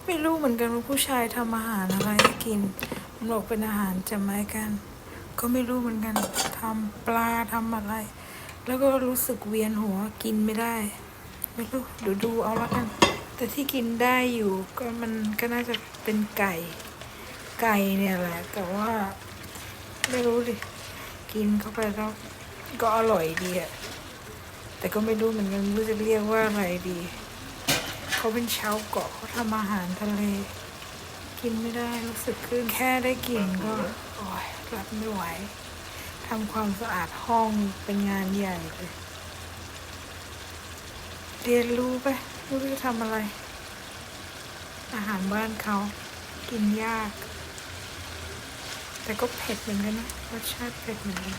ไม่รู้เหมือนกันว่าผู้ชายทำอาหารอะไรให้กินมันบอกเป็นอาหารจาไมกันก็ไม่รู้เหมือนกันทำปลาทำอะไรแล้วก็รู้สึกเวียนหัวกินไม่ได้ไม่รู้เดี๋ยวดูเอาแล้วกันแต่ที่กินได้อยู่ก็มันก็น่าจะเป็นไก่เนี่ยแหละแต่ว่าไม่รู้ดิกินเข้าไปแล้วก็อร่อยดีอะแต่ก็ไม่รู้เหมือนกันว่าจะเรียกว่าอะไรดีเขาเป็นชาวเกาะเขาทำอาหารทะเลกินไม่ได้รู้สึกคือแค่ได้กลิ่นก็โอ๊ยรับไม่ไหวทำความสะอาดห้องเป็นงานใหญ่เลยเรียนรู้ไปไม่รู้จะทำอะไรอาหารบ้านเขากินยากแต่ก็เผ็ดเหมือนกันนะรสชาติเผ็ดเหมือนกัน